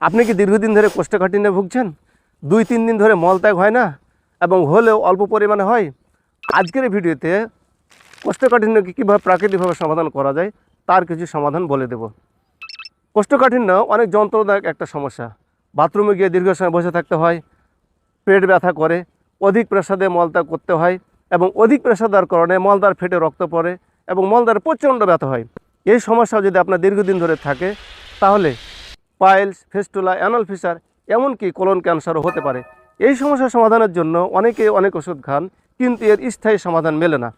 আপনি কি দীর্ঘদিন ধরে কোষ্ঠকাঠিন্যে ভুগছেন? 2-3 দিন ধরে মলত্যাগ হয় না এবং হলেও অল্প পরিমাণে হয়? আজকের এই ভিডিওতে কোষ্ঠকাঠিন্যকে কীভাবে প্রাকৃতিকভাবে সমাধান করা যায় তার কিছু সমাধান বলে দেব। কোষ্ঠকাঠিন্য অনেক যন্ত্রণাদায়ক একটা সমস্যা। বাথরুমে গিয়ে দীর্ঘ সময় বসে থাকতে হয়, পেট ব্যথা করে, অধিক প্রেসারে মলত্যাগ করতে হয় এবং অধিক প্রেসার দেওয়ার কারণে মলদ্বার ফেটে রক্ত পড়ে এবং মলদ্বারে প্রচণ্ড ব্যথা হয়। এই সমস্যা যদি আপনার দীর্ঘদিন ধরে থাকে তাহলে পাইলস, ফিস্টুলা, অ্যানাল ফিসার, এমনকি কোলন ক্যান্সারও হতে পারে। এই সমস্যার সমাধানের জন্য অনেকে অনেক ওষুধ খান, কিন্তু এর স্থায়ী সমাধান মেলে না।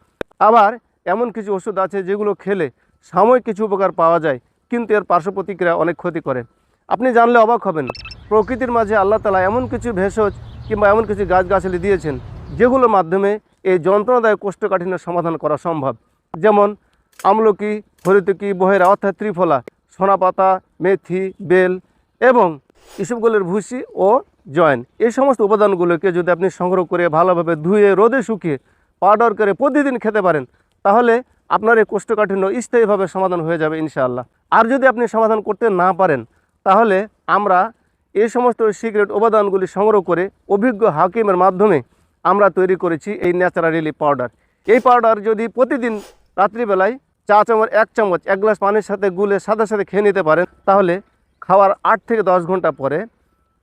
আবার এমন কিছু ওষুধ আছে যেগুলো খেলে সাময়িক কিছু উপকার পাওয়া যায়, কিন্তু এর পার্শ্ব প্রতিক্রিয়া অনেক ক্ষতি করে। আপনি জানলে অবাক হবেন, প্রকৃতির মাঝে আল্লাহ তাআলা এমন কিছু ভেষজ কিংবা এমন কিছু গাছগাছালি দিয়েছেন যেগুলোর মাধ্যমে এই যন্ত্রণাদায়ক কোষ্ঠকাঠিন্যের সমাধান করা সম্ভব। যেমন আমলকি, হরিতকি, বহেরা অর্থাৎ ত্রিফলা, সোনাপাতা, মেথি, বেল এবং ইসবগুলের ভুসি ও জয়েন, এই সমস্ত উপাদানগুলোকে যদি আপনি সংগ্রহ করে ভালোভাবে ধুয়ে রোদে শুকিয়ে পাউডার করে প্রতিদিন খেতে পারেন, তাহলে আপনার এই কোষ্ঠকাঠিন্য স্থায়ীভাবে সমাধান হয়ে যাবে ইনশাআল্লাহ। আর যদি আপনি সমাধান করতে না পারেন, তাহলে আমরা এই সমস্ত সিক্রেট উপাদানগুলি সংগ্রহ করে অভিজ্ঞ হাকিমের মাধ্যমে আমরা তৈরি করেছি এই ন্যাচারাল রিলিফ পাউডার। এই পাউডার যদি প্রতিদিন রাত্রিবেলায় 1 চামচ 1 গ্লাস পানির সাথে গুলে সাথে সাথে খেয়ে নিতে পারেন, তাহলে খাওয়ার 8 থেকে 10 ঘন্টা পরে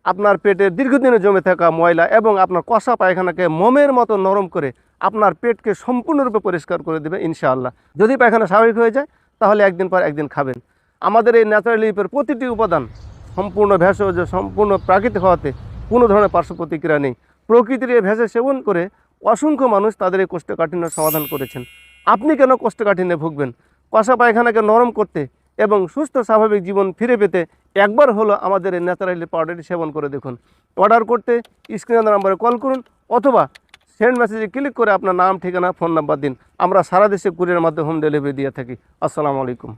আপনার পেটে দীর্ঘদিনে জমে থাকা ময়লা এবং আপনার কষা পায়খানাকে মোমের মতো নরম করে আপনার পেটকে সম্পূর্ণরূপে পরিষ্কার করে দেবে ইনশাআল্লাহ। যদি পায়খানা স্বাভাবিক হয়ে যায়, তাহলে একদিন পর একদিন খাবেন। আমাদের এই ন্যাচারাল রিলিফের প্রতিটি উপাদান সম্পূর্ণ ভেষজ, সম্পূর্ণ প্রাকৃতিক হওয়াতে কোনো ধরনের পার্শ্ব প্রতিক্রিয়া নেই। প্রকৃতির এই ভেষজ সেবন করে অসংখ্য মানুষ তাদের এই কোষ্ঠকাঠিন্য সমাধান করেছেন। আপনি কেন কোষ্ঠকাঠিন্যে ভুগবেন? কষা পায়খানাকে নরম করতে এবং সুস্থ স্বাভাবিক জীবন ফিরে পেতে একবার হলো আমাদের এই ন্যাচারালি পাউডারটি সেবন করে দেখুন। অর্ডার করতে স্ক্রিনের নাম্বারে কল করুন অথবা সেন্ড মেসেজে ক্লিক করে আপনার নাম, ঠিকানা, ফোন নাম্বার দিন। আমরা সারা দেশে কুরিয়ার মাধ্যমে হোম ডেলিভারি দিয়ে থাকি। আসসালামু আলাইকুম।